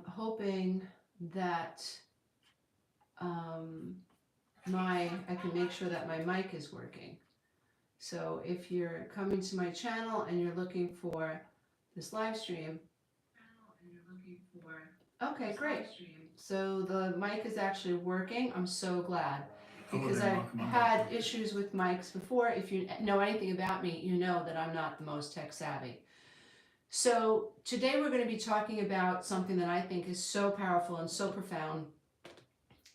hoping that I can make sure that my mic is working. So if you're coming to my channel and you're looking for this live stream, okay, great. So the mic is actually working. I'm so glad, because I've had issues with mics before. If you know anything about me, you know that I'm not the most tech savvy. So today we're going to be talking about something that I think is so powerful and so profound.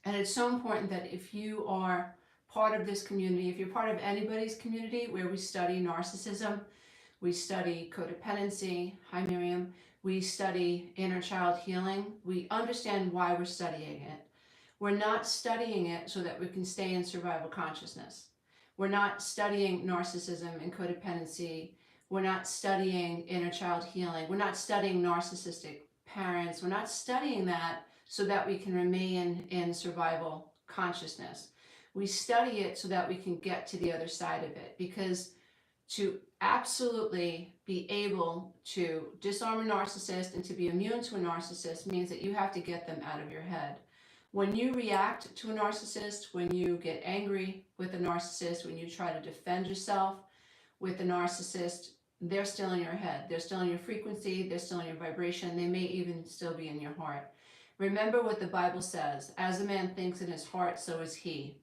And it's so important that if you are part of this community, if you're part of anybody's community where we study narcissism, we study codependency, hi Miriam, we study inner child healing, we understand why we're studying it. We're not studying it so that we can stay in survival consciousness. We're not studying narcissism and codependency. We're not studying inner child healing. We're not studying narcissistic parents. We're not studying that so that we can remain in survival consciousness. We study it so that we can get to the other side of it, because to absolutely be able to disarm a narcissist and to be immune to a narcissist means that you have to get them out of your head. When you react to a narcissist, when you get angry with a narcissist, when you try to defend yourself with a narcissist, they're still in your head. They're still in your frequency. They're still in your vibration. They may even still be in your heart. Remember what the Bible says, as a man thinks in his heart, so is he.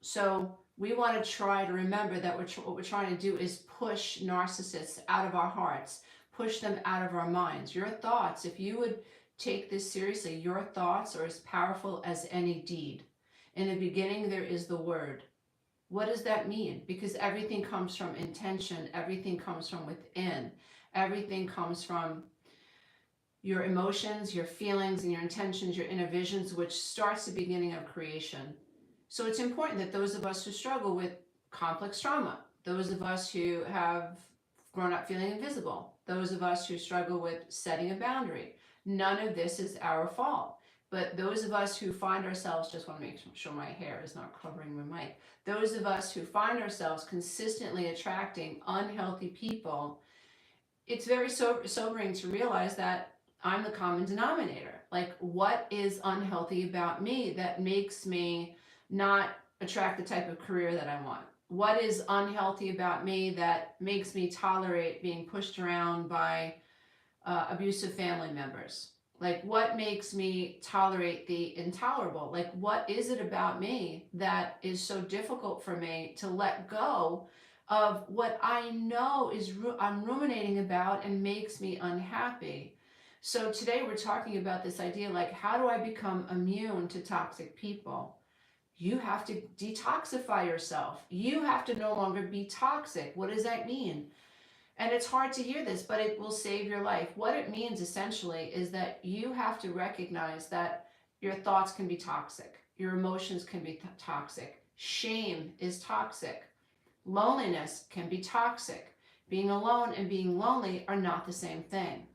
So we want to try to remember that what we're trying to do is push narcissists out of our hearts, push them out of our minds. Your thoughts, if you would take this seriously, your thoughts are as powerful as any deed. In the beginning, there is the word. What does that mean? Because everything comes from intention. Everything comes from within. Everything comes from your emotions, your feelings, and your intentions, your inner visions, which starts the beginning of creation. So it's important that those of us who struggle with complex trauma, those of us who have grown up feeling invisible, those of us who struggle with setting a boundary, none of this is our fault. But those of us who find ourselves, just want to make sure my hair is not covering my mic, those of us who find ourselves consistently attracting unhealthy people, it's very sobering to realize that I'm the common denominator. Like, what is unhealthy about me that makes me not attract the type of career that I want? What is unhealthy about me that makes me tolerate being pushed around by abusive family members? Like, what makes me tolerate the intolerable? Like, what is it about me that is so difficult for me to let go of what I know is I'm ruminating about and makes me unhappy? So today we're talking about this idea, like, how do I become immune to toxic people? You have to detoxify yourself. You have to no longer be toxic. What does that mean? And it's hard to hear this, but it will save your life. What it means essentially is that you have to recognize that your thoughts can be toxic. Your emotions can be toxic. Shame is toxic. Loneliness can be toxic. Being alone and being lonely are not the same thing.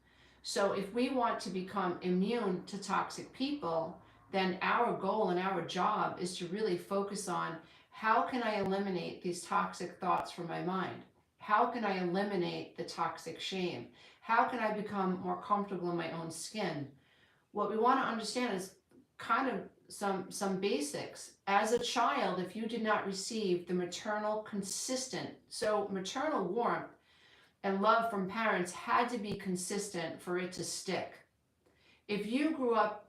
So if we want to become immune to toxic people, then our goal and our job is to really focus on, how can I eliminate these toxic thoughts from my mind? How can I eliminate the toxic shame? How can I become more comfortable in my own skin? What we want to understand is kind of some basics. As a child, if you did not receive the maternal consistent, so maternal warmth and love from parents had to be consistent for it to stick. If you grew up,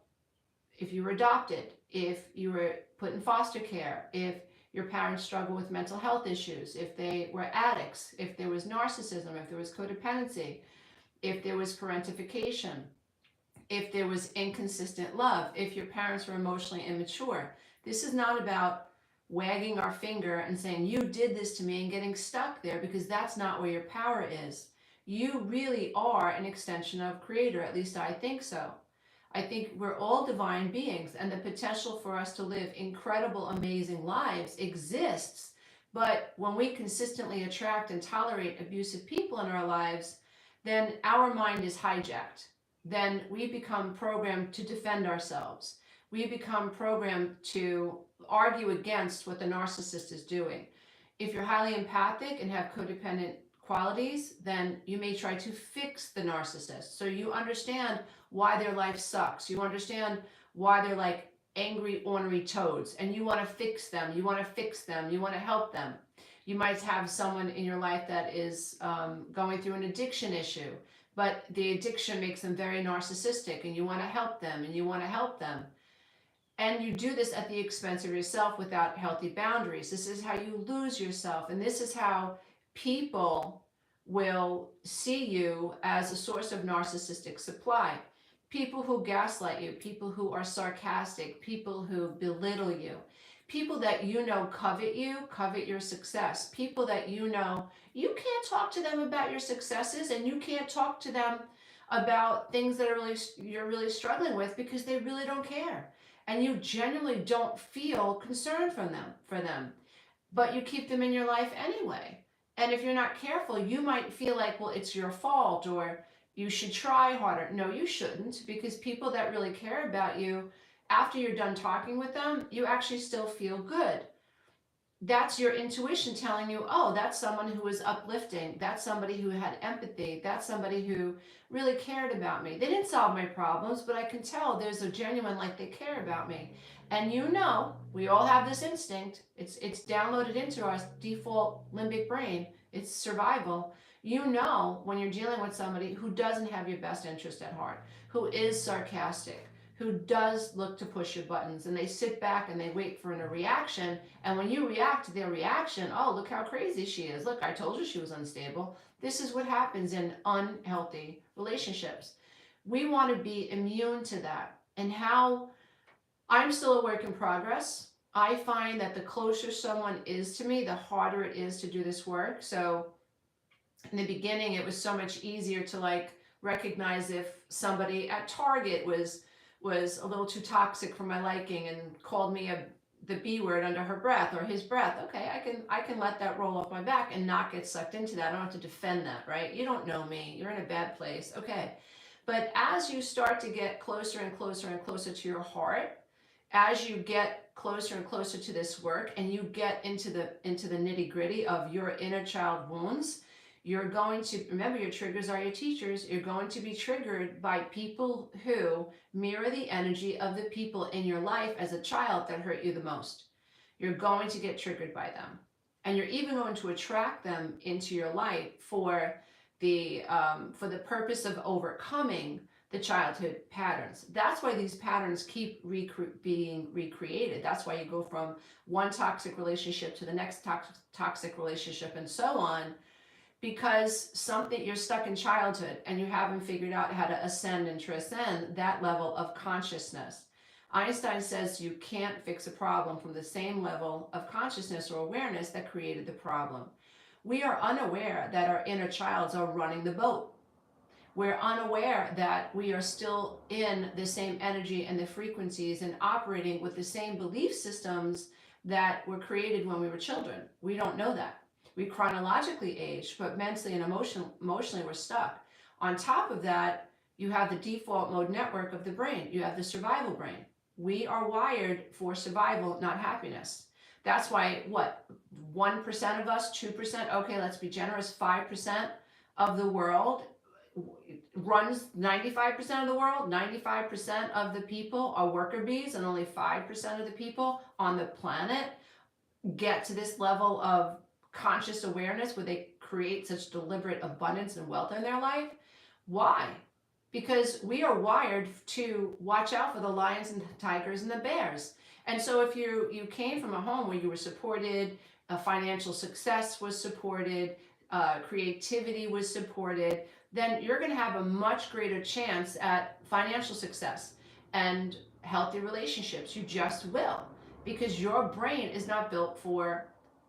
if you were adopted, if you were put in foster care, if your parents struggle with mental health issues, if they were addicts, if there was narcissism, if there was codependency, if there was parentification, if there was inconsistent love, if your parents were emotionally immature. This is not about wagging our finger and saying, you did this to me, and getting stuck there, because that's not where your power is. You really are an extension of Creator, at least I think so. I think we're all divine beings, and the potential for us to live incredible, amazing lives exists. But when we consistently attract and tolerate abusive people in our lives, then our mind is hijacked. Then we become programmed to defend ourselves. We become programmed to argue against what the narcissist is doing. If you're highly empathic and have codependent qualities, then you may try to fix the narcissist. So you understand why their life sucks. You understand why they're like angry, ornery toads, and you want to fix them. You want to fix them. You want to help them. You might have someone in your life that is going through an addiction issue, but the addiction makes them very narcissistic, and you want to help them, and you want to help them. And you do this at the expense of yourself without healthy boundaries. This is how you lose yourself. And this is how people will see you as a source of narcissistic supply. People who gaslight you, people who are sarcastic, people who belittle you, people that you know covet you, covet your success, people that you know you can't talk to them about your successes, and you can't talk to them about things that you're really struggling with, because they really don't care. And you genuinely don't feel concern for them, but you keep them in your life anyway. And if you're not careful, you might feel like, well, it's your fault, or you should try harder. No, you shouldn't, because people that really care about you, after you're done talking with them, you actually still feel good. That's your intuition telling you, oh, that's someone who was uplifting. That's somebody who had empathy. That's somebody who really cared about me. They didn't solve my problems, but I can tell there's a genuine, like, they care about me. And you know, we all have this instinct. It's downloaded into our default limbic brain. It's survival. You know when you're dealing with somebody who doesn't have your best interest at heart, who is sarcastic, who does look to push your buttons, and they sit back and they wait for a reaction. And when you react to their reaction, oh, look how crazy she is. Look, I told you she was unstable. This is what happens in unhealthy relationships. We want to be immune to that. And how I'm still a work in progress. I find that the closer someone is to me, the harder it is to do this work. So in the beginning, it was so much easier to like recognize if somebody at Target was a little too toxic for my liking and called me the B word under her breath or his breath. Okay, I can let that roll off my back and not get sucked into that. I don't have to defend that, right? You don't know me. You're in a bad place. Okay. But as you start to get closer and closer and closer to your heart, as you get closer and closer to this work, and you get into the nitty gritty of your inner child wounds, you're going to, remember, your triggers are your teachers. You're going to be triggered by people who mirror the energy of the people in your life as a child that hurt you the most. You're going to get triggered by them. And you're even going to attract them into your life for the purpose of overcoming the childhood patterns. That's why these patterns keep being recreated. That's why you go from one toxic relationship to the next toxic relationship and so on, because you're stuck in childhood and you haven't figured out how to ascend and transcend that level of consciousness. Einstein says you can't fix a problem from the same level of consciousness or awareness that created the problem. We are unaware that our inner childs are running the boat. We're unaware that we are still in the same energy and the frequencies and operating with the same belief systems that were created when we were children. We don't know that. We chronologically aged, but mentally and emotionally we're stuck. On top of that, you have the default mode network of the brain. You have the survival brain. We are wired for survival, not happiness. That's why, 1% of us, 2%, okay, let's be generous, 5% of the world runs 95% of the world. 95% of the people are worker bees, and only 5% of the people on the planet get to this level of conscious awareness where they create such deliberate abundance and wealth in their life. Why? Because we are wired to watch out for the lions and the tigers and the bears. And so if you came from a home where you were supported, financial success was supported, creativity was supported, then you're going to have a much greater chance at financial success and healthy relationships. You just will, because your brain is not built for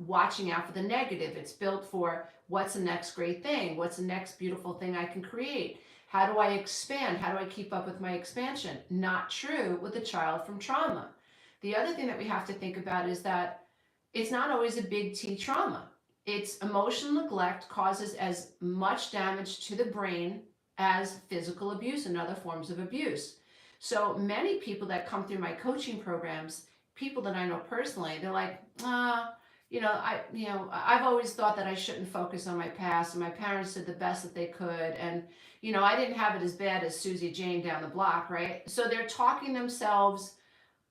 watching out for the negative. It's built for what's the next great thing? What's the next beautiful thing I can create? How do I expand? How do I keep up with my expansion? Not true with a child from trauma. The other thing that we have to think about is that it's not always a big T trauma. It's emotional neglect causes as much damage to the brain as physical abuse and other forms of abuse. So many people that come through my coaching programs, people that I know personally, they're like, I've always thought that I shouldn't focus on my past, and my parents did the best that they could. And, I didn't have it as bad as Susie Jane down the block, right? So they're talking themselves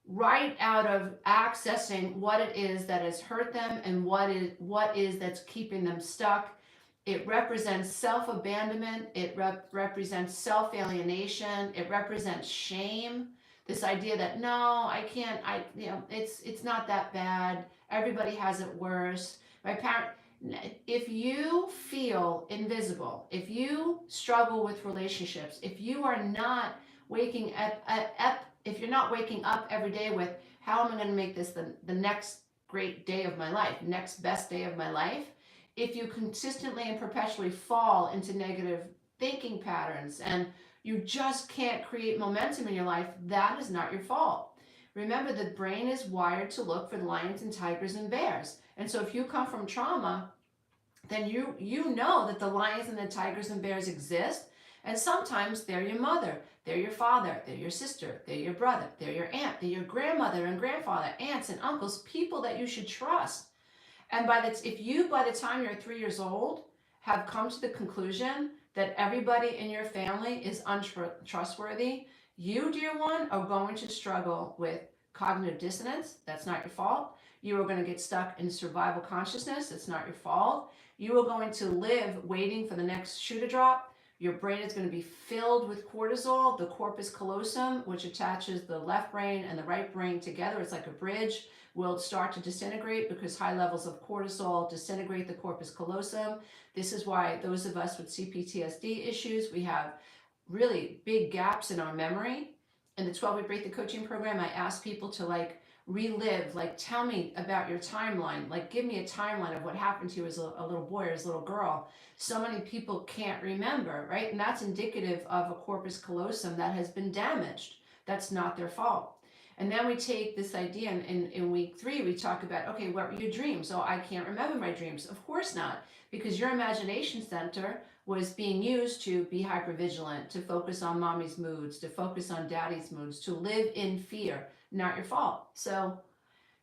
right out of accessing what it is that has hurt them and what is that's keeping them stuck. It represents self-abandonment. It represents self-alienation. It represents shame. This idea that no, I can't. It's not that bad. Everybody has it worse. My parent. If you feel invisible, if you struggle with relationships, if you are not waking up, if you're not waking up every day with how am I going to make this the next great day of my life, next best day of my life, if you consistently and perpetually fall into negative thinking patterns and you just can't create momentum in your life, that is not your fault. Remember, the brain is wired to look for lions and tigers and bears. And so if you come from trauma, then you know that the lions and the tigers and bears exist. And sometimes they're your mother, they're your father, they're your sister, they're your brother, they're your aunt, they're your grandmother and grandfather, aunts and uncles, people that you should trust. And if you, by the time you're 3 years old, have come to the conclusion that everybody in your family is untrustworthy, you, dear one, are going to struggle with cognitive dissonance. That's not your fault. You are going to get stuck in survival consciousness. It's not your fault. You are going to live waiting for the next shoe to drop. Your brain is going to be filled with cortisol, the corpus callosum, which attaches the left brain and the right brain together. It's like a bridge. Will start to disintegrate because high levels of cortisol disintegrate the corpus callosum. This is why those of us with CPTSD issues, we have really big gaps in our memory. In the 12-week Breakthrough Coaching Program, I ask people to relive, tell me about your timeline, give me a timeline of what happened to you as a little boy or as a little girl. So many people can't remember, right? And that's indicative of a corpus callosum that has been damaged. That's not their fault. And then we take this idea, and in week 3, we talk about, okay, what were your dreams? Oh, I can't remember my dreams. Of course not, because your imagination center was being used to be hypervigilant, to focus on mommy's moods, to focus on daddy's moods, to live in fear. Not your fault. So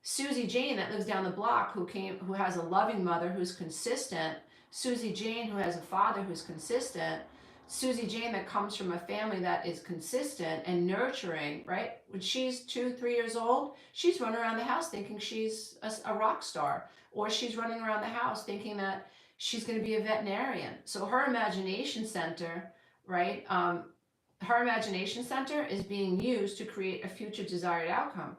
Susie Jane that lives down the block who has a loving mother who's consistent, Susie Jane who has a father who's consistent, Susie Jane that comes from a family that is consistent and nurturing, right? When she's 2-3 years old, she's running around the house thinking she's a rock star, or she's running around the house thinking that she's going to be a veterinarian. So her imagination center, right? Her imagination center is being used to create a future desired outcome.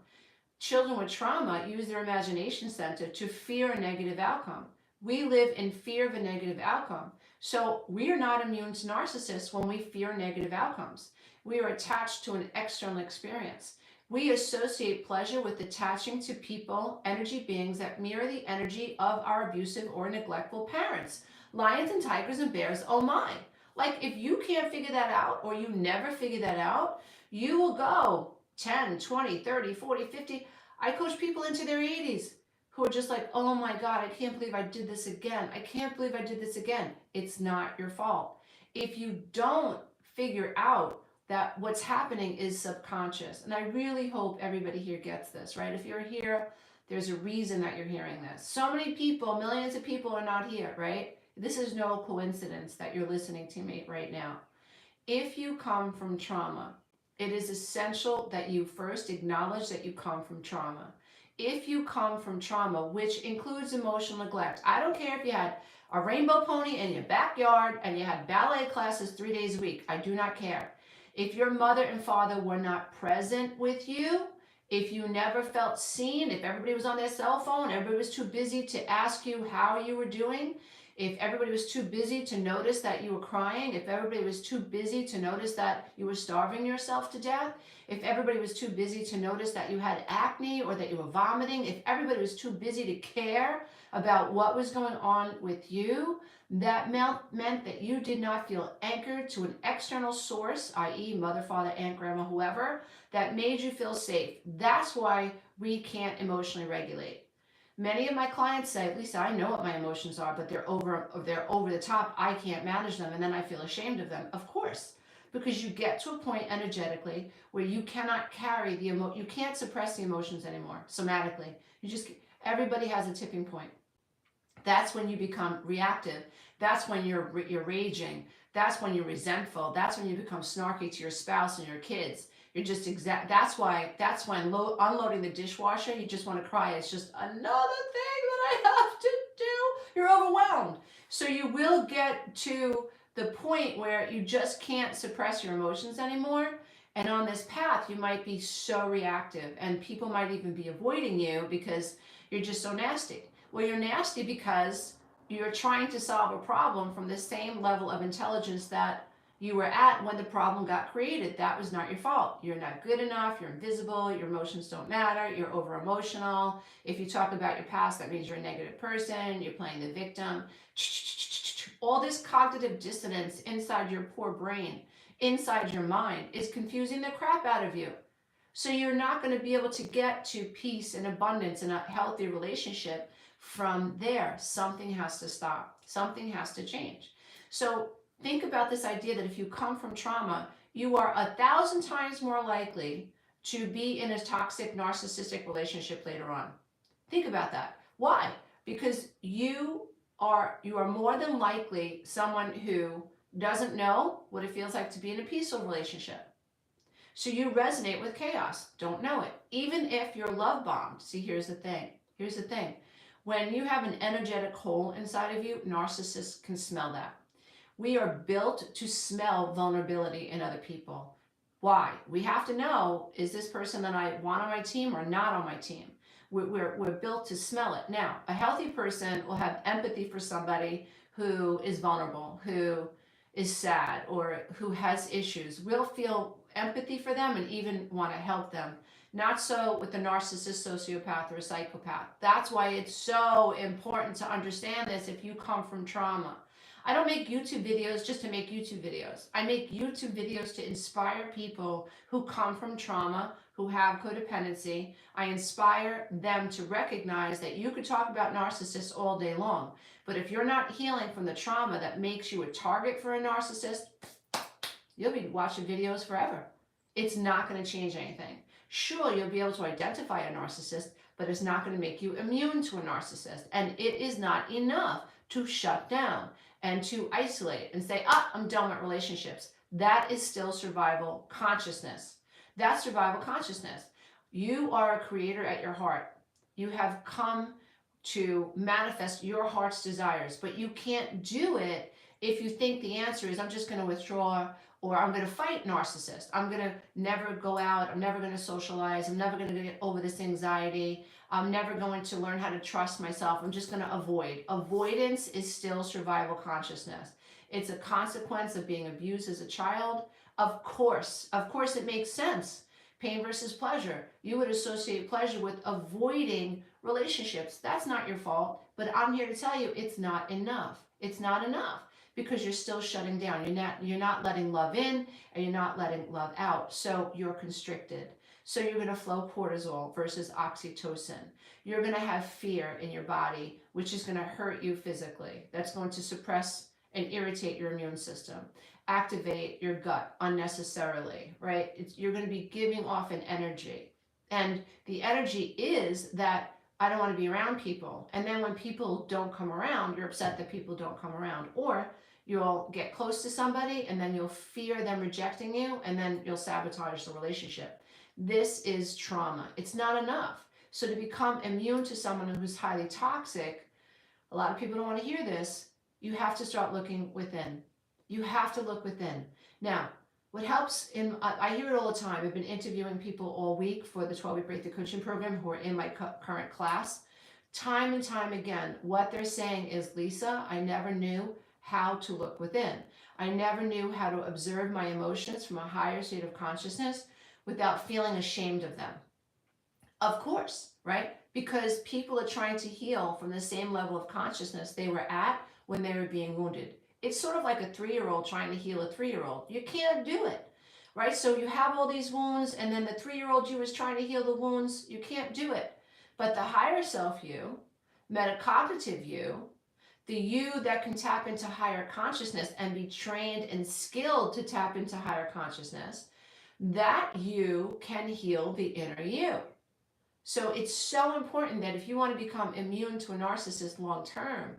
Children with trauma use their imagination center to fear a negative outcome. We live in fear of a negative outcome. So we are not immune to narcissists when we fear negative outcomes. We are attached to an external experience. We associate pleasure with attaching to people, energy beings that mirror the energy of our abusive or neglectful parents. Lions and tigers and bears, oh my. If you can't figure that out, or you never figure that out, you will go 10, 20, 30, 40, 50. I coach people into their 80s who are just like, oh my God, I can't believe I did this again. I can't believe I did this again. It's not your fault. If you don't figure out that what's happening is subconscious, and I really hope everybody here gets this, right? If you're here, there's a reason that you're hearing this. So many people, millions of people are not here, right? This is no coincidence that you're listening to me right now. If you come from trauma, it is essential that you first acknowledge that you come from trauma. If you come from trauma, which includes emotional neglect, I don't care if you had a rainbow pony in your backyard and you had ballet classes 3 days a week. I do not care. If your mother and father were not present with you, if you never felt seen, if everybody was on their cell phone, everybody was too busy to ask you how you were doing, if everybody was too busy to notice that you were crying, if everybody was too busy to notice that you were starving yourself to death, if everybody was too busy to notice that you had acne or that you were vomiting, if everybody was too busy to care about what was going on with you, that meant that you did not feel anchored to an external source, i.e. mother, father, aunt, grandma, whoever, that made you feel safe. That's why we can't emotionally regulate. Many of my clients say, Lisa, I know what my emotions are, but they're over the top. I can't manage them, and then I feel ashamed of them. Of course, because you get to a point energetically where you cannot carry you can't suppress the emotions anymore, somatically. Everybody has a tipping point. That's when you become reactive. That's when you're raging. That's when you're resentful. That's when you become snarky to your spouse and your kids. You're just That's when unloading the dishwasher, you just want to cry. It's just another thing that I have to do. You're overwhelmed. So you will get to the point where you just can't suppress your emotions anymore. And on this path, you might be so reactive, and people might even be avoiding you because you're just so nasty. Well, you're nasty because you're trying to solve a problem from the same level of intelligence that you were at when the problem got created. That was not your fault. You're not good enough. You're invisible. Your emotions don't matter. You're over emotional. If you talk about your past, that means you're a negative person. You're playing the victim. All this cognitive dissonance inside your poor brain, inside your mind, is confusing the crap out of you. So you're not going to be able to get to peace and abundance and a healthy relationship from there. Something has to stop. Something has to change. So think about this idea that if you come from trauma, you are 1,000 times more likely to be in a toxic narcissistic relationship later on. Think about that. Why? Because you are more than likely someone who doesn't know what it feels like to be in a peaceful relationship. So you resonate with chaos, don't know it. Even if you're love bombed. See, here's the thing. When you have an energetic hole inside of you, narcissists can smell that. We are built to smell vulnerability in other people. Why? We have to know, is this person that I want on my team or not on my team? We're built to smell it. Now, a healthy person will have empathy for somebody who is vulnerable, who is sad, or who has issues. We'll feel empathy for them and even want to help them. Not so with a narcissist, sociopath, or a psychopath. That's why it's so important to understand this if you come from trauma. I don't make YouTube videos just to make YouTube videos. I make YouTube videos to inspire people who come from trauma, who have codependency. I inspire them to recognize that you could talk about narcissists all day long, but if you're not healing from the trauma that makes you a target for a narcissist, you'll be watching videos forever. It's not going to change anything. Sure, you'll be able to identify a narcissist, but it's not going to make you immune to a narcissist. And it is not enough to shut down and to isolate and say, I'm done with relationships. That is still survival consciousness. That's survival consciousness. You are a creator at your heart. You have come to manifest your heart's desires, but you can't do it if you think the answer is, I'm just going to withdraw, or I'm going to fight narcissist. I'm going to never go out. I'm never going to socialize. I'm never going to get over this anxiety. I'm never going to learn how to trust myself. I'm just going to avoid. Avoidance is still survival consciousness. It's a consequence of being abused as a child. Of course it makes sense. Pain versus pleasure. You would associate pleasure with avoiding relationships. That's not your fault, but I'm here to tell you it's not enough. It's not enough because you're still shutting down. You're not letting love in, and you're not letting love out. So you're constricted. So you're going to flow cortisol versus oxytocin. You're going to have fear in your body, which is going to hurt you physically. That's going to suppress and irritate your immune system, activate your gut unnecessarily, right? You're going to be giving off an energy. And the energy is that I don't want to be around people. And then when people don't come around, you're upset that people don't come around. Or you'll get close to somebody and then you'll fear them rejecting you, and then you'll sabotage the relationship. This is trauma. It's not enough. So to become immune to someone who's highly toxic, a lot of people don't want to hear this, you have to start looking within. You have to look within. Now, what helps, I hear it all the time. I've been interviewing people all week for the 12-week Breakthrough Coaching Program who are in my current class. Time and time again, what they're saying is, Lisa, I never knew how to look within. I never knew how to observe my emotions from a higher state of consciousness without feeling ashamed of them. Of course, right? Because people are trying to heal from the same level of consciousness they were at when they were being wounded. It's sort of like a 3-year-old trying to heal a 3-year-old. You can't do it, right? So you have all these wounds, and then the 3-year-old you was trying to heal the wounds. You can't do it. But the higher self you, metacognitive you, the you that can tap into higher consciousness and be trained and skilled to tap into higher consciousness, that you can heal the inner you. So it's so important that if you want to become immune to a narcissist long term,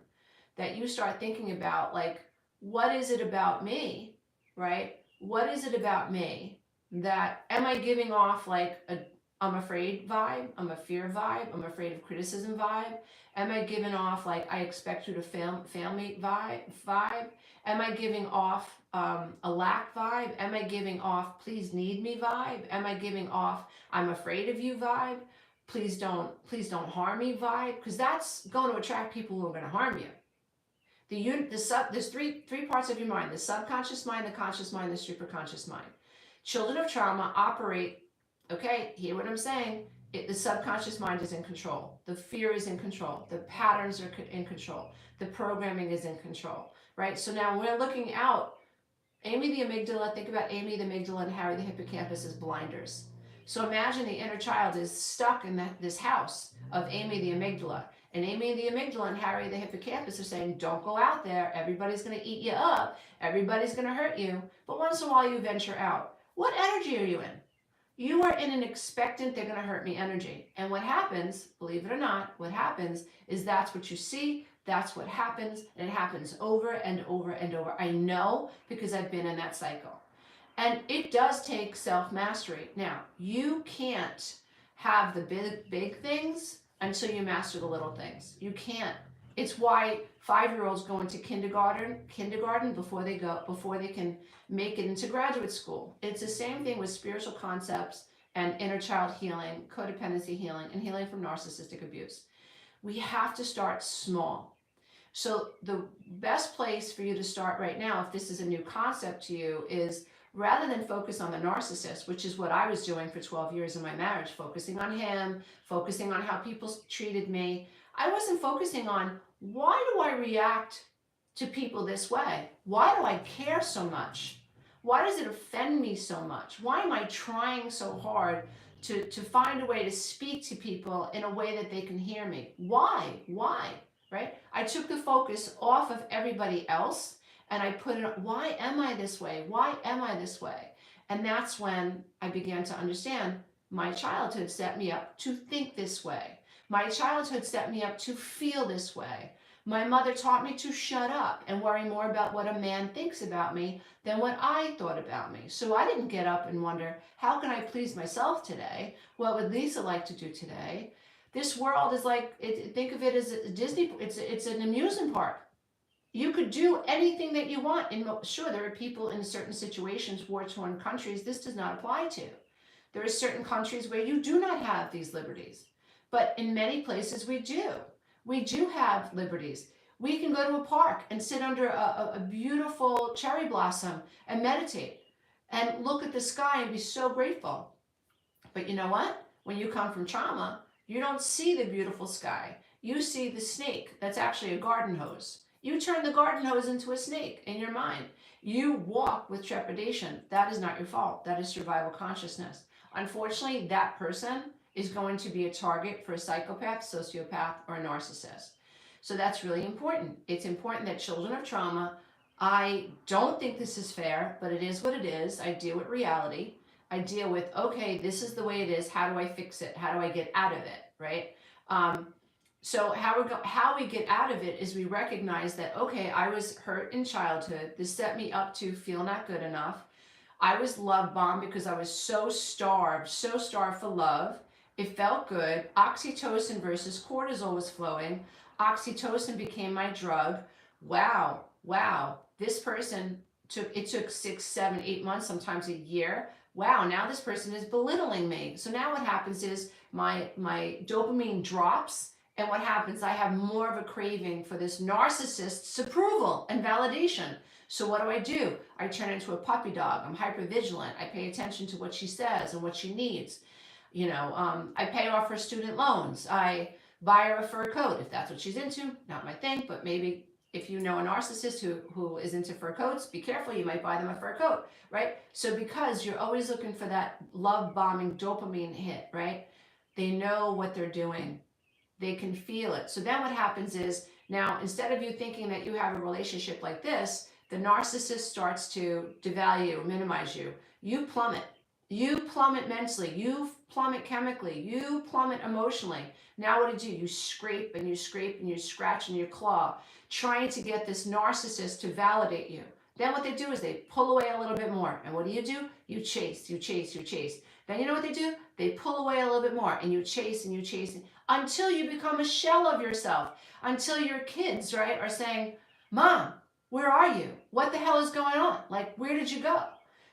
that you start thinking about, like, what is it about me, right? What is it about me that, am I giving off like a I'm afraid vibe, I'm a fear vibe, I'm afraid of criticism vibe? Am I giving off like I expect you to fail me vibe? Am I giving off a lack vibe? Am I giving off please need me vibe? Am I giving off I'm afraid of you vibe? Please don't harm me vibe, because that's going to attract people who are going to harm you. There's three parts of your mind: the subconscious mind, the conscious mind, the superconscious mind. Children of trauma operate, okay, hear what I'm saying, the subconscious mind is in control, the fear is in control, the patterns are in control, the programming is in control, right? So now we're looking out. Amy the amygdala, think about Amy the amygdala and Harry the hippocampus as blinders. So imagine the inner child is stuck in this house of Amy the amygdala. And Amy the amygdala and Harry the hippocampus are saying, don't go out there. Everybody's going to eat you up. Everybody's going to hurt you. But once in a while you venture out. What energy are you in? You are in an expectant, they're going to hurt me energy. And what happens, believe it or not, what happens is that's what you see. That's what happens. And it happens over and over and over. I know, because I've been in that cycle. And it does take self-mastery. Now, you can't have the big things until you master the little things. You can't. It's why 5-year-olds go into kindergarten before they can make it into graduate school. It's the same thing with spiritual concepts and inner child healing, codependency healing, and healing from narcissistic abuse. We have to start small. So the best place for you to start right now, if this is a new concept to you, is rather than focus on the narcissist, which is what I was doing for 12 years in my marriage, focusing on him, focusing on how people treated me, I wasn't focusing on, why do I react to people this way? Why do I care so much? Why does it offend me so much? Why am I trying so hard to find a way to speak to people in a way that they can hear me? Why? Right? I took the focus off of everybody else and I put it on, why am I this way? Why am I this way? And that's when I began to understand my childhood set me up to think this way. My childhood set me up to feel this way. My mother taught me to shut up and worry more about what a man thinks about me than what I thought about me. So I didn't get up and wonder, how can I please myself today? What would Lisa like to do today? This world is like, think of it as a Disney, it's an amusement park. You could do anything that you want. And sure, there are people in certain situations, war-torn countries, this does not apply to. There are certain countries where you do not have these liberties. But in many places we do. We do have liberties. We can go to a park and sit under a beautiful cherry blossom and meditate and look at the sky and be so grateful. But you know what? When you come from trauma, you don't see the beautiful sky. You see the snake that's actually a garden hose. You turn the garden hose into a snake in your mind. You walk with trepidation. That is not your fault. That is survival consciousness. Unfortunately, that person is going to be a target for a psychopath, sociopath, or a narcissist. So that's really important. It's important that children of trauma, I don't think this is fair, but it is what it is. I deal with reality. I deal with, okay, this is the way it is. How do I fix it? How do I get out of it, right? So how we get out of it is we recognize that, okay, I was hurt in childhood. This set me up to feel not good enough. I was love bombed because I was so starved for love. It felt good. Oxytocin versus cortisol was flowing. Oxytocin became my drug. Wow. This person took 6, 7, 8 months, sometimes a year. Wow, now this person is belittling me. So now what happens is my dopamine drops. And what happens, I have more of a craving for this narcissist's approval and validation. So what do? I turn into a puppy dog. I'm hypervigilant. I pay attention to what she says and what she needs. I pay off her student loans. I buy her a fur coat if that's what she's into. Not my thing, but maybe if you know a narcissist who is into fur coats, be careful, you might buy them a fur coat, right? So because you're always looking for that love bombing dopamine hit, right? They know what they're doing. They can feel it. So then what happens is, now instead of you thinking that you have a relationship like this, the narcissist starts to devalue, minimize you. You plummet. You plummet mentally, you plummet chemically, you plummet emotionally. Now what do? You scrape and you scrape and you scratch and you claw, trying to get this narcissist to validate you. Then what they do is they pull away a little bit more. And what do? You chase, you chase, you chase. Then you know what they do? They pull away a little bit more and you chase and you chase until you become a shell of yourself. Until your kids, right, are saying, Mom, where are you? What the hell is going on? Like, where did you go?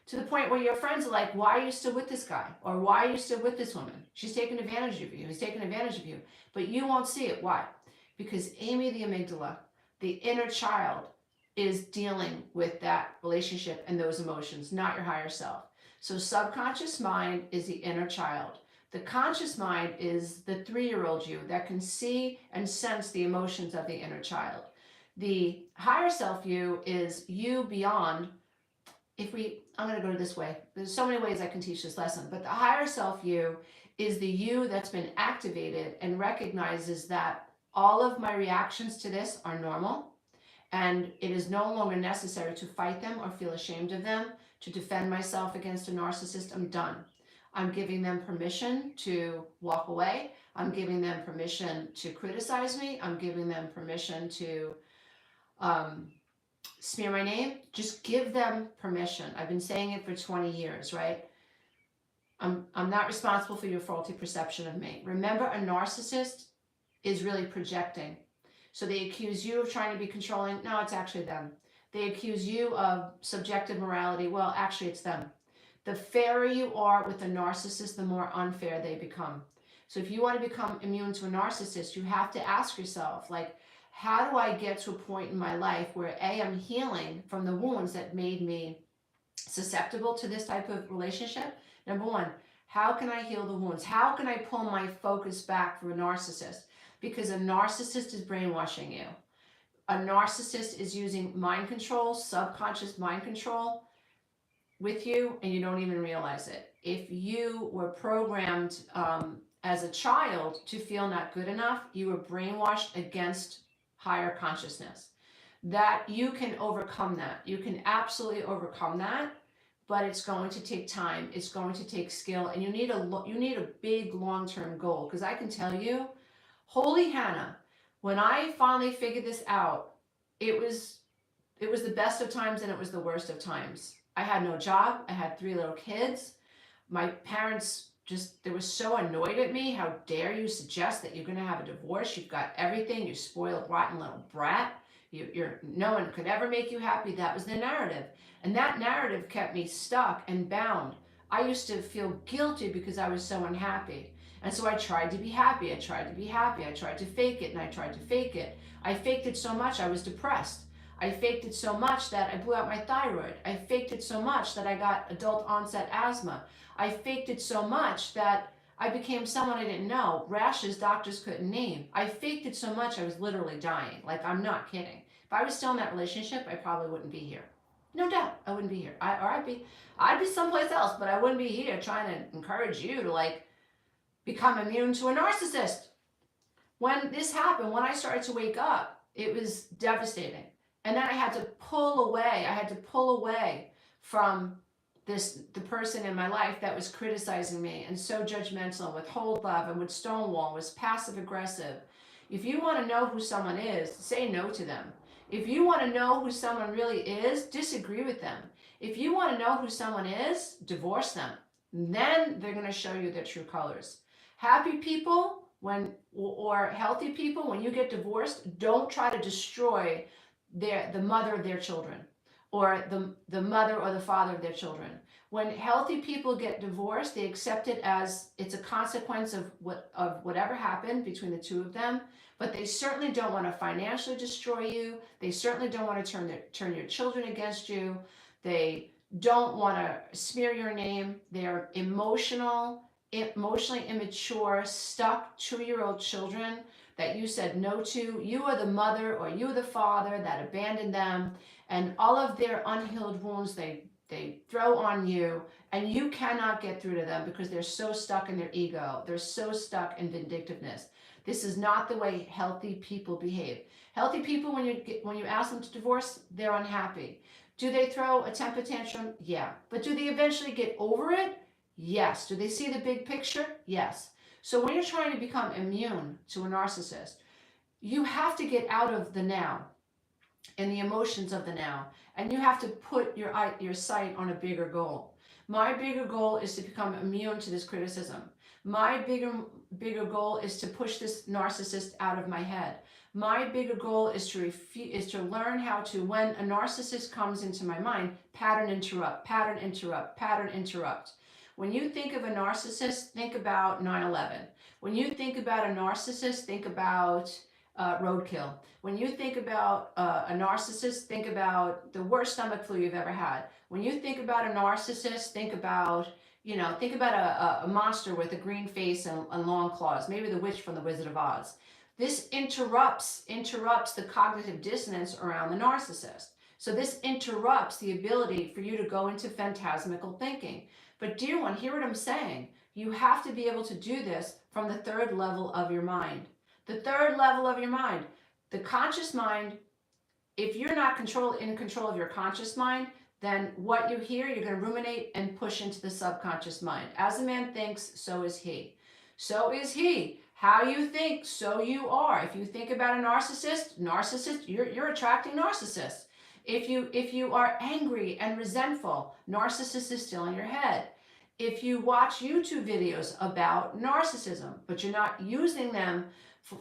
To the point where your friends are like, why are you still with this guy? Or why are you still with this woman? She's taking advantage of you. He's taking advantage of you. But you won't see it. Why? Because Amy, the amygdala, the inner child, is dealing with that relationship and those emotions, not your higher self. So subconscious mind is the inner child. The conscious mind is the 3-year-old you that can see and sense the emotions of the inner child. The higher self you is you beyond. I'm going to go this way. There's so many ways I can teach this lesson, but the higher self you is the you that's been activated and recognizes that all of my reactions to this are normal, and it is no longer necessary to fight them or feel ashamed of them, to defend myself against a narcissist. I'm done. I'm giving them permission to walk away. I'm giving them permission to criticize me. I'm giving them permission to smear my name. Just give them permission. I've been saying it for 20 years, right? I'm not responsible for your faulty perception of me. Remember, a narcissist is really projecting. So they accuse you of trying to be controlling. No, it's actually them. They accuse you of subjective morality. Well, actually, it's them. The fairer you are with a narcissist, the more unfair they become. So if you want to become immune to a narcissist, you have to ask yourself, like, how do I get to a point in my life where A, I'm healing from the wounds that made me susceptible to this type of relationship? Number one, how can I heal the wounds? How can I pull my focus back from a narcissist? Because a narcissist is brainwashing you. A narcissist is using mind control, subconscious mind control with you, and you don't even realize it. If you were programmed as a child to feel not good enough, you were brainwashed against higher consciousness. That you can overcome that. You can absolutely overcome that, but it's going to take time. It's going to take skill, and you need a big long-term goal. Because I can tell you, holy Hannah, when I finally figured this out, it was the best of times and it was the worst of times. I had no job. I had 3 little kids. My parents they were so annoyed at me. How dare you suggest that you're going to have a divorce? You've got everything. You spoiled, rotten little brat. No one could ever make you happy. That was the narrative. And that narrative kept me stuck and bound. I used to feel guilty because I was so unhappy. And so I tried to be happy. I tried to be happy. I tried to fake it, and I tried to fake it. I faked it so much I was depressed. I faked it so much that I blew out my thyroid. I faked it so much that I got adult onset asthma. I faked it so much that I became someone I didn't know. Rashes doctors couldn't name. I faked it so much I was literally dying. Like, I'm not kidding. If I was still in that relationship, I probably wouldn't be here. No doubt, I wouldn't be here. I'd be someplace else, but I wouldn't be here trying to encourage you to become immune to a narcissist. When this happened, when I started to wake up, it was devastating. And then I had to pull away. I had to pull away from the person in my life that was criticizing me and so judgmental and withhold love and would stonewall, was passive aggressive. If you want to know who someone is, say no to them. If you want to know who someone really is, disagree with them. If you want to know who someone is, divorce them. Then they're going to show you their true colors. Happy people or healthy people, when you get divorced, don't try to destroy the mother of their children, or the mother or the father of their children. When healthy people get divorced, they accept it as it's a consequence of whatever happened between the two of them, but they certainly don't want to financially destroy you. They certainly don't want to turn your children against you. They don't want to smear your name. They're emotionally immature, stuck 2-year-old children that you said no to. You are the mother or you are the father that abandoned them, and all of their unhealed wounds they throw on you, and you cannot get through to them because they're so stuck in their ego. They're so stuck in vindictiveness. This is not the way healthy people behave. Healthy people, when you ask them to divorce, they're unhappy. Do they throw a temper tantrum? Yeah. But do they eventually get over it Yes. Do they see the big picture? Yes. So when you're trying to become immune to a narcissist, you have to get out of the now and the emotions of the now, and you have to put your sight on a bigger goal. My bigger goal is to become immune to this criticism. My bigger goal is to push this narcissist out of my head. My bigger goal is to learn how to, when a narcissist comes into my mind, pattern interrupt, pattern interrupt, pattern interrupt. When you think of a narcissist, think about 9/11. When you think about a narcissist, think about roadkill. When you think about a narcissist, think about the worst stomach flu you've ever had. When you think about a narcissist, think about, think about a monster with a green face and long claws, maybe the witch from the Wizard of Oz. This interrupts the cognitive dissonance around the narcissist. So this interrupts the ability for you to go into phantasmical thinking. But dear one, hear what I'm saying. You have to be able to do this from the third level of your mind. The third level of your mind, the conscious mind. If you're not in control of your conscious mind, then what you hear, you're going to ruminate and push into the subconscious mind. As a man thinks, so is he. So is he. How you think, so you are. If you think about a narcissist, you're attracting narcissists. If you are angry and resentful, narcissist is still in your head. If you watch YouTube videos about narcissism, but you're not using them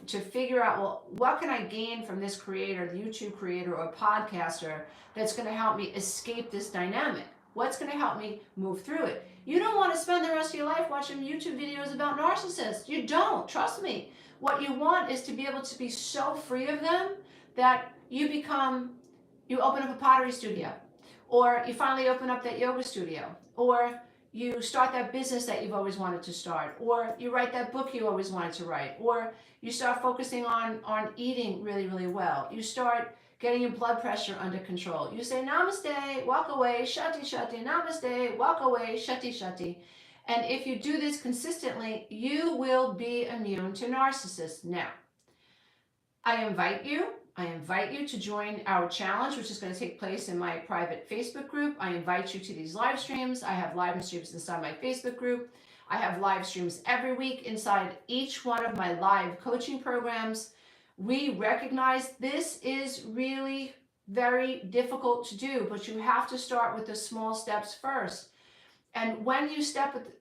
to figure out, well, what can I gain from this creator, the YouTube creator or podcaster, that's going to help me escape this dynamic? What's going to help me move through it? You don't want to spend the rest of your life watching YouTube videos about narcissists. You don't. Trust me. What you want is to be able to be so free of them that you open up a pottery studio, or you finally open up that yoga studio, or you start that business that you've always wanted to start, or you write that book you always wanted to write, or you start focusing on eating really, really well. You start getting your blood pressure under control. You say, namaste, walk away, shutty, shutty, namaste, walk away, shutty, shutty. And if you do this consistently, you will be immune to narcissists. Now, I invite you to join our challenge, which is going to take place in my private Facebook group. I invite you to these live streams. I have live streams inside my Facebook group. I have live streams every week inside each one of my live coaching programs. We recognize this is really very difficult to do, but you have to start with the small steps first. And when you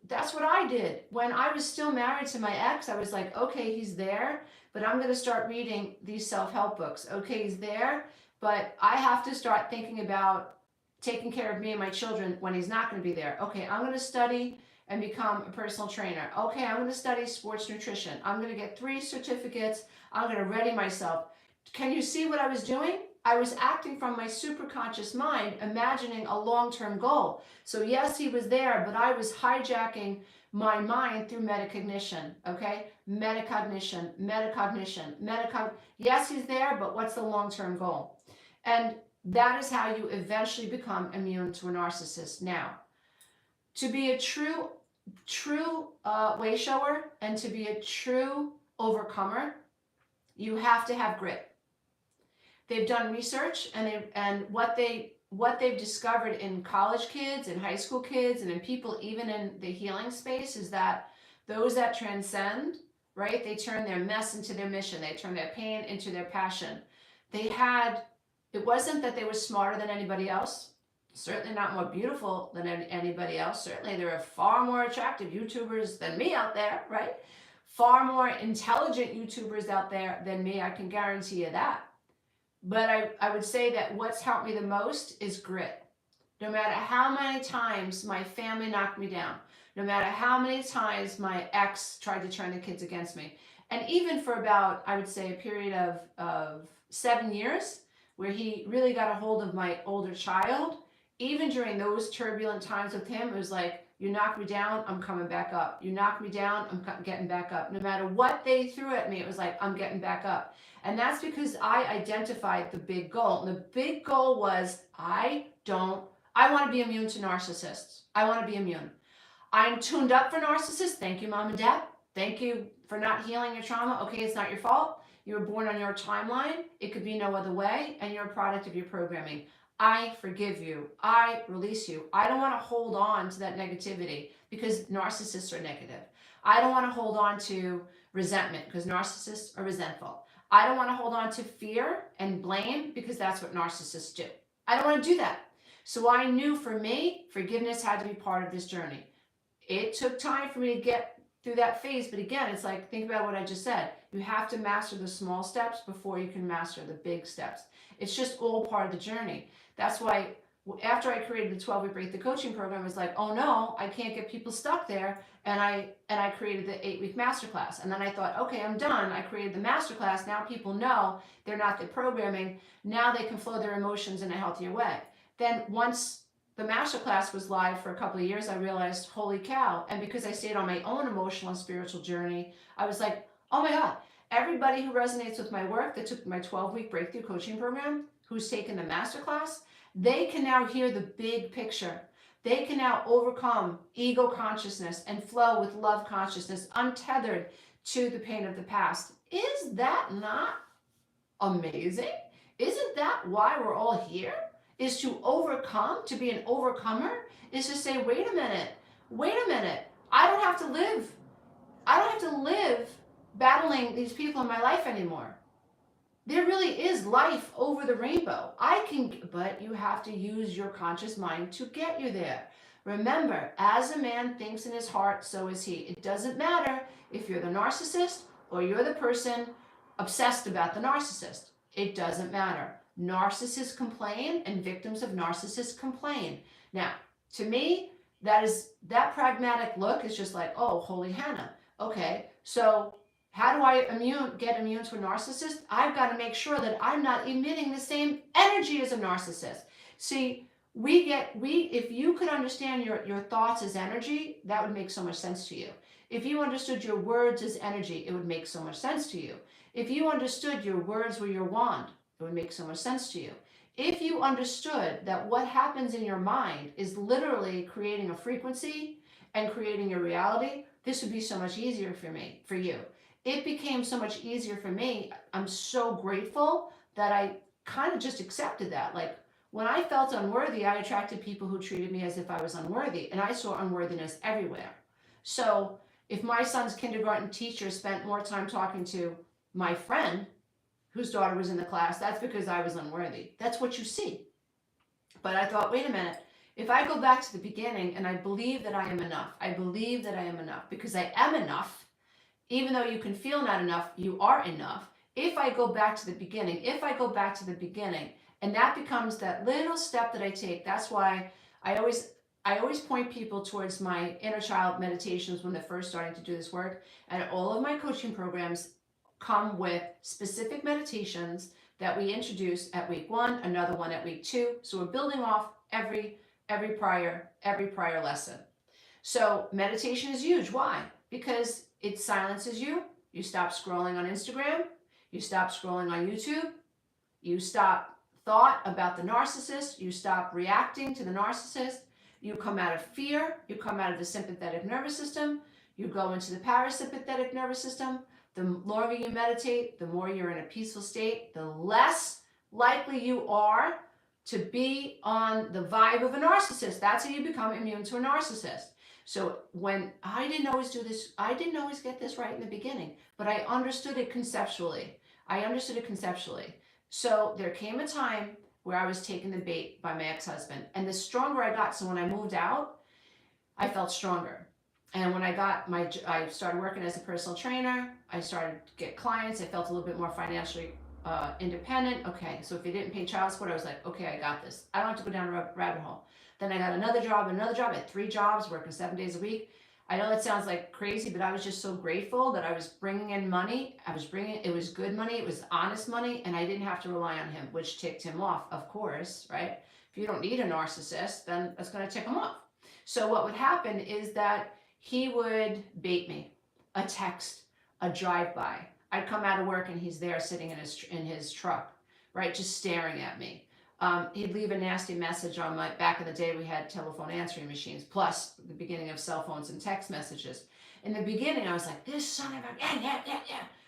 that's what I did. When I was still married to my ex, I was like, okay, he's there, but I'm going to start reading these self-help books. Okay, he's there, but I have to start thinking about taking care of me and my children when he's not going to be there. Okay, I'm going to study and become a personal trainer. Okay, I'm going to study sports nutrition. I'm going to get 3 certificates. I'm going to ready myself. Can you see what I was doing? I was acting from my superconscious mind, imagining a long-term goal. So yes, he was there, but I was hijacking my mind through metacognition, okay? Metacognition. Yes, he's there, but what's the long-term goal? And that is how you eventually become immune to a narcissist. Now, to be a true way shower and to be a true overcomer, you have to have grit. They've done research, and what they've discovered in college kids and high school kids and in people even in the healing space is that those that transcend, right, they turn their mess into their mission. They turn their pain into their passion. It wasn't that they were smarter than anybody else, certainly not more beautiful than anybody else. Certainly there are far more attractive YouTubers than me out there, right? Far more intelligent YouTubers out there than me, I can guarantee you that. But I would say that what's helped me the most is grit. No matter how many times my family knocked me down, no matter how many times my ex tried to turn the kids against me, and even for about, I would say, a period of 7 years, where he really got a hold of my older child, even during those turbulent times with him, it was like, you knock me down, I'm coming back up. You knock me down, I'm getting back up. No matter what they threw at me, it was like, I'm getting back up. And that's because I identified the big goal. And the big goal was, I want to be immune to narcissists. I want to be immune. I'm tuned up for narcissists. Thank you, mom and dad. Thank you for not healing your trauma. Okay, it's not your fault. You were born on your timeline. It could be no other way. And you're a product of your programming. I forgive you. I release you. I don't want to hold on to that negativity because narcissists are negative. I don't want to hold on to resentment because narcissists are resentful. I don't want to hold on to fear and blame because that's what narcissists do. I don't want to do that. So I knew for me, forgiveness had to be part of this journey. It took time for me to get through that phase, but again, it's like, think about what I just said. You have to master the small steps before you can master the big steps. It's just all part of the journey. That's why after I created the 12-week Break the Coaching program, it was like, oh no, I can't get people stuck there. And I created the 8-week masterclass. And then I thought, okay, I'm done. I created the masterclass. Now people know they're not the programming. Now they can flow their emotions in a healthier way. Then once the masterclass was live for a couple of years, I realized, holy cow. And because I stayed on my own emotional and spiritual journey, I was like, oh my God, everybody who resonates with my work that took my 12-week breakthrough coaching program, who's taken the masterclass, they can now hear the big picture. They can now overcome ego consciousness and flow with love consciousness, untethered to the pain of the past. Is that not amazing? Isn't that why we're all here? Is to overcome, to be an overcomer, is to say, wait a minute, I don't have to live battling these people in my life anymore. There really is life over the rainbow. But you have to use your conscious mind to get you there. Remember, as a man thinks in his heart, so is he. It doesn't matter if you're the narcissist or you're the person obsessed about the narcissist. It doesn't matter. Narcissists complain and victims of narcissists complain. Now, to me, that pragmatic look is just like, oh, holy Hannah. Okay, so how do I get immune to a narcissist? I've got to make sure that I'm not emitting the same energy as a narcissist. See, if you could understand your thoughts as energy, that would make so much sense to you. If you understood your words as energy, it would make so much sense to you. If you understood your words were your wand, it would make so much sense to you. If you understood that what happens in your mind is literally creating a frequency and creating a reality, this would be so much easier for you. It became so much easier for me. I'm so grateful that I kind of just accepted that. Like when I felt unworthy, I attracted people who treated me as if I was unworthy, and I saw unworthiness everywhere. So if my son's kindergarten teacher spent more time talking to my friend whose daughter was in the class, that's because I was unworthy. That's what you see. But I thought, wait a minute, if I go back to the beginning and I believe that I am enough, because I am enough, even though you can feel not enough, you are enough. If I go back to the beginning, and that becomes that little step that I take, that's why I always point people towards my inner child meditations when they're first starting to do this work. And all of my coaching programs come with specific meditations that we introduce at week 1, another one at week 2. So we're building off every prior lesson. So meditation is huge. Why? Because it silences you. You stop scrolling on Instagram. You stop scrolling on YouTube. You stop thought about the narcissist. You stop reacting to the narcissist. You come out of fear. You come out of the sympathetic nervous system. You go into the parasympathetic nervous system. The longer you meditate, the more you're in a peaceful state, the less likely you are to be on the vibe of a narcissist. That's how you become immune to a narcissist. So when I didn't always do this, I didn't always get this right in the beginning, but I understood it conceptually. So there came a time where I was taken the bait by my ex-husband, and the stronger I got. So when I moved out, I felt stronger. And when I started working as a personal trainer, I started to get clients. I felt a little bit more financially independent. Okay, so if you didn't pay child support, I was like, okay, I got this. I don't have to go down a rabbit hole. Then I got another job. I had 3 jobs, working 7 days a week. I know that sounds like crazy, but I was just so grateful that I was bringing in money. It was good money. It was honest money, and I didn't have to rely on him, which ticked him off, of course, right? If you don't need a narcissist, then that's going to tick him off. So what would happen is that he would bait me, a text, a drive-by. I'd come out of work and he's there sitting in his truck, right, just staring at me. He'd leave a nasty message on back in the day we had telephone answering machines, plus the beginning of cell phones and text messages. In the beginning, I was like, this son of a, yeah,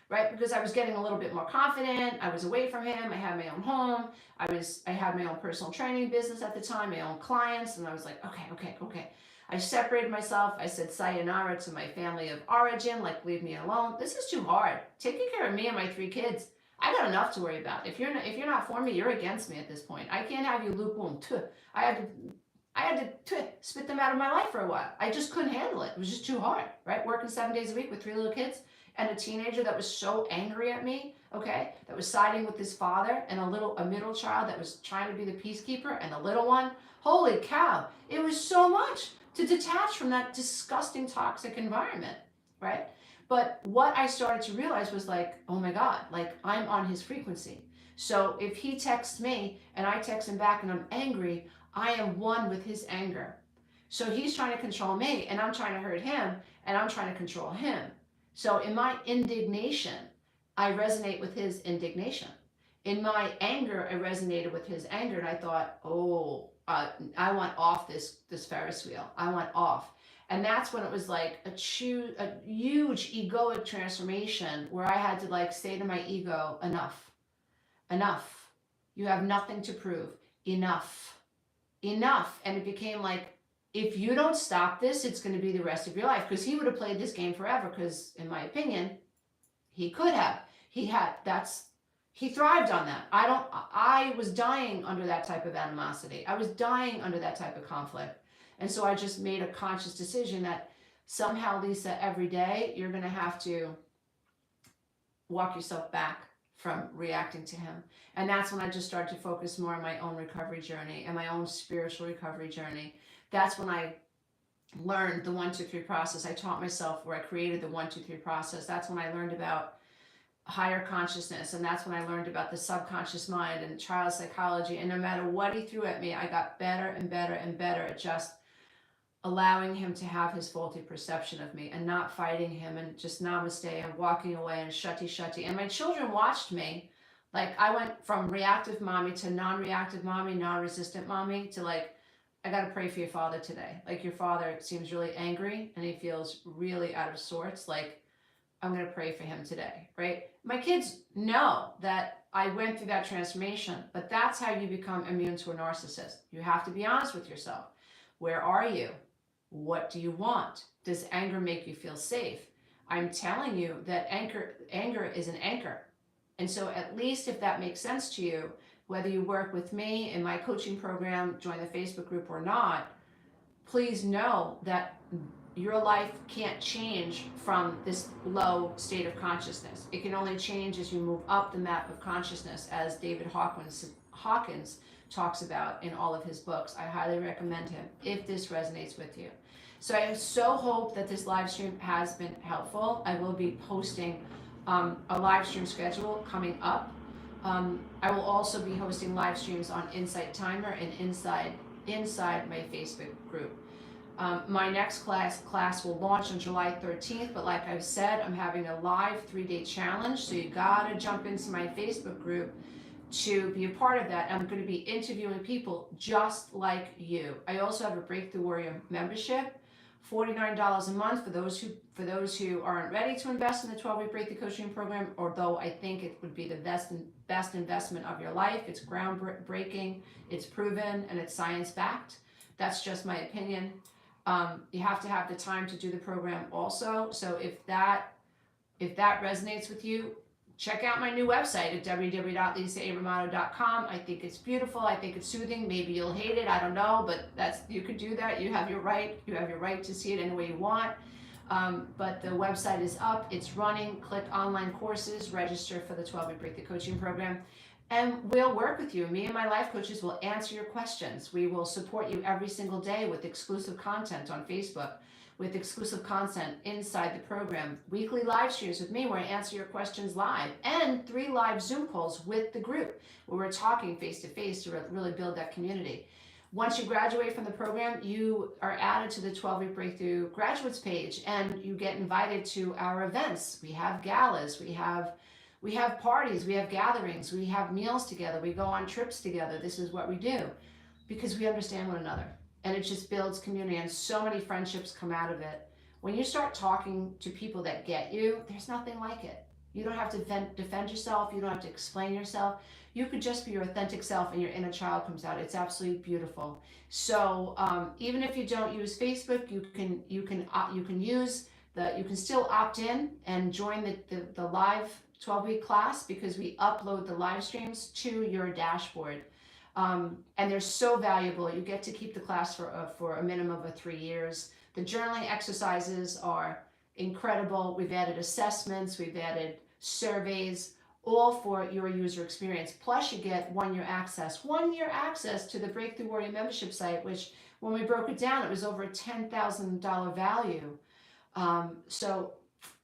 right? Because I was getting a little bit more confident. I was away from him. I had my own home. I had my own personal training business at the time, my own clients. And I was like, okay. I separated myself. I said sayonara to my family of origin, like leave me alone. This is too hard. Taking care of me and my 3 kids, I got enough to worry about. If you're not for me, you're against me at this point. I can't have you lukewarm. I had to spit them out of my life for a while. I just couldn't handle it. It was just too hard, right? Working 7 days a week with 3 little kids and a teenager that was so angry at me, okay, that was siding with his father, and a middle child that was trying to be the peacekeeper, and the little one. Holy cow. It was so much to detach from that disgusting, toxic environment, right? But what I started to realize was like, oh my God, like I'm on his frequency. So if he texts me and I text him back and I'm angry, I am one with his anger. So he's trying to control me and I'm trying to hurt him and I'm trying to control him. So in my indignation, I resonate with his indignation. In my anger, I resonated with his anger, and I thought, oh, I want off this Ferris wheel. I want off. And that's when it was like a huge egoic transformation where I had to like say to my ego, enough, enough. You have nothing to prove. Enough, enough. And it became like, if you don't stop this, it's going to be the rest of your life. Because he would have played this game forever. Because in my opinion, he could have. He thrived on that. I was dying under that type of animosity. I was dying under that type of conflict. And so I just made a conscious decision that somehow, Lisa, every day you're going to have to walk yourself back from reacting to him. And that's when I just started to focus more on my own recovery journey and my own spiritual recovery journey. That's when I learned the 1, 2, 3 process. I taught myself, where I created the 1, 2, 3 process. That's when I learned about higher consciousness, and that's when I learned about the subconscious mind and child psychology. And no matter what he threw at me, I got better and better and better at just allowing him to have his faulty perception of me and not fighting him and just namaste and walking away and shutty. And my children watched me. Like I went from reactive mommy to non-reactive mommy, non-resistant mommy, to like, I got to pray for your father today. Like your father seems really angry and he feels really out of sorts. Like, I'm going to pray for him today, right? My kids know that I went through that transformation, but that's how you become immune to a narcissist. You have to be honest with yourself. Where are you? What do you want? Does anger make you feel safe? I'm telling you that anger is an anchor. And so at least if that makes sense to you, whether you work with me in my coaching program, join the Facebook group or not, please know that your life can't change from this low state of consciousness. It can only change as you move up the map of consciousness, as David Hawkins talks about in all of his books. I highly recommend him if this resonates with you. So I so hope that this live stream has been helpful. I will be posting a live stream schedule coming up. I will also be hosting live streams on Insight Timer and inside my Facebook group. My next class will launch on July 13th, but like I've said, I'm having a live 3-day challenge, so you gotta jump into my Facebook group to be a part of that. I'm going to be interviewing people just like you. I also have a Breakthrough Warrior membership, $49 a month for those who aren't ready to invest in the 12-week Breakthrough Coaching Program, although I think it would be the best investment of your life. It's groundbreaking, it's proven, and it's science-backed. That's just my opinion. You have to have the time to do the program also. So if that resonates with you, check out my new website at www.lisaromano.com. I think it's beautiful. I think it's soothing. Maybe you'll hate it. I don't know, but you could do that. You have your right. You have your right to see it any way you want. But the website is up. It's running. Click online courses. Register for the 12-week Breakthrough Coaching Program. And we'll work with you. Me and my life coaches will answer your questions. We will support you every single day with exclusive content on Facebook, with exclusive content inside the program, weekly live streams with me where I answer your questions live, and 3 live Zoom calls with the group where we're talking face-to-face to really build that community. Once you graduate from the program, you are added to the 12-week Breakthrough Graduates page, and you get invited to our events. We have galas, we have parties, we have gatherings, we have meals together, we go on trips together. This is what we do because we understand one another, and it just builds community, and so many friendships come out of it. When you start talking to people that get you, there's nothing like it. You don't have to defend yourself. You don't have to explain yourself. You could just be your authentic self and your inner child comes out. It's absolutely beautiful. So even if you don't use Facebook, you can still opt in and join the live 12-week class, because we upload the live streams to your dashboard. And they're so valuable. You get to keep the class for a minimum of 3 years. The journaling exercises are incredible. We've added assessments, we've added surveys, all for your user experience. Plus you get 1 year access to the Breakthrough Warrior membership site, which when we broke it down, it was over a $10,000 value. So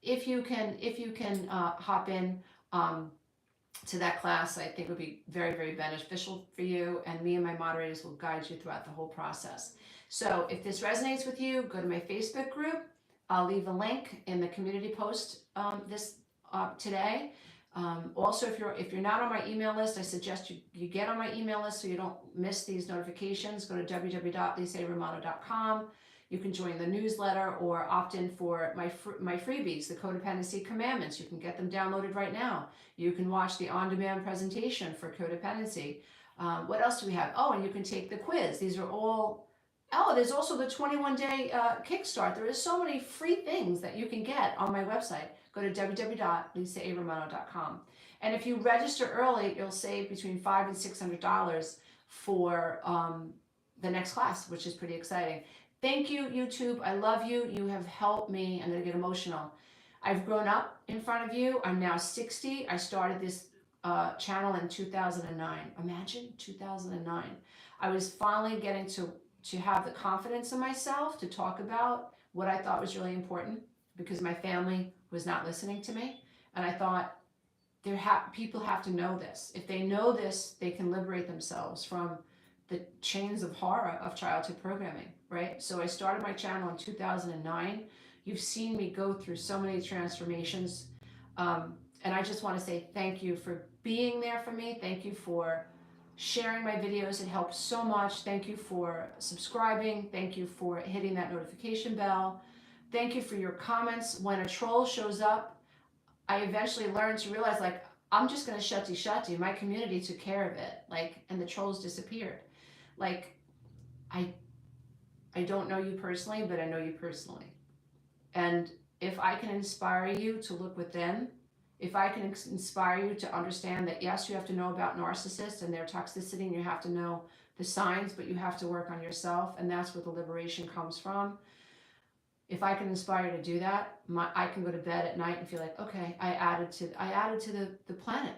if you can hop in to that class, I think it would be very, very beneficial for you, and me and my moderators will guide you throughout the whole process. So if this resonates with you, go to my Facebook group. I'll leave a link in the community post today. Also, if you're not on my email list, I suggest you get on my email list so you don't miss these notifications. Go to www.lisaeromano.com. You can join the newsletter or opt in for my freebies, the Codependency Commandments. You can get them downloaded right now. You can watch the on-demand presentation for Codependency. What else do we have? Oh, and you can take the quiz. These are all... Oh, there's also the 21-day kickstart. There is so many free things that you can get on my website. Go to www.lisaeromano.com. And if you register early, you'll save between $500 and $600 for the next class, which is pretty exciting. Thank you, YouTube. I love you. You have helped me. I'm going to get emotional. I've grown up in front of you. I'm now 60. I started this channel in 2009. Imagine 2009. I was finally getting to have the confidence in myself to talk about what I thought was really important, because my family was not listening to me. And I thought, people have to know this. If they know this, they can liberate themselves from the chains of horror of childhood programming, right? So I started my channel in 2009. You've seen me go through so many transformations. And I just want to say thank you for being there for me. Thank you for sharing my videos. It helps so much. Thank you for subscribing. Thank you for hitting that notification bell. Thank you for your comments. When a troll shows up, I eventually learned to realize, like, I'm just going to shutty. My community took care of it. Like, and the trolls disappeared. Like, I don't know you personally, but I know you personally. And if I can inspire you to look within, if I can inspire you to understand that, yes, you have to know about narcissists and their toxicity, and you have to know the signs, but you have to work on yourself, and that's where the liberation comes from. If I can inspire you to do that, I can go to bed at night and feel like, okay, I added to the planet.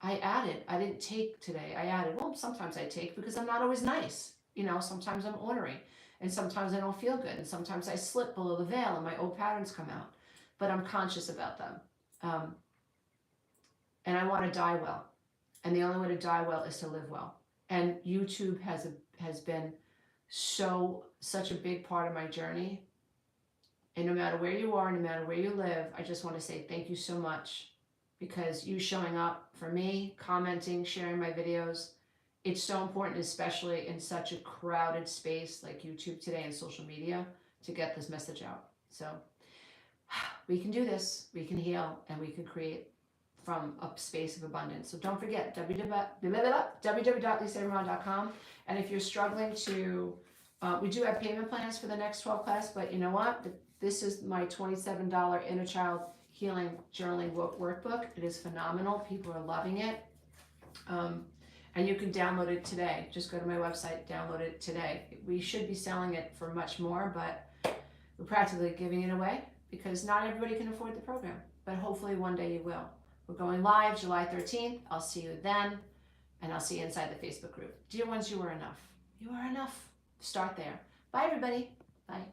I didn't take today. I added. Well, sometimes I take because I'm not always nice. You know, sometimes I'm ornery, and sometimes I don't feel good, and sometimes I slip below the veil and my old patterns come out, but I'm conscious about them. And I want to die well. And the only way to die well is to live well. And YouTube has been such a big part of my journey. And no matter where you are, no matter where you live, I just want to say thank you so much, because you showing up for me, commenting, sharing my videos, it's so important, especially in such a crowded space like YouTube today and social media, to get this message out. So we can do this, we can heal, and we can create from a space of abundance. So don't forget, www.lisaeromano.com. And if you're struggling to, we do have payment plans for the next 12 class, but you know what? This is my $27 Inner Child Healing Journaling Workbook. It is phenomenal. People are loving it. And you can download it today. Just go to my website, download it today. We should be selling it for much more, but we're practically giving it away because not everybody can afford the program, but hopefully one day you will. We're going live July 13th. I'll see you then, and I'll see you inside the Facebook group. Dear ones, you are enough. You are enough. Start there. Bye, everybody. Bye.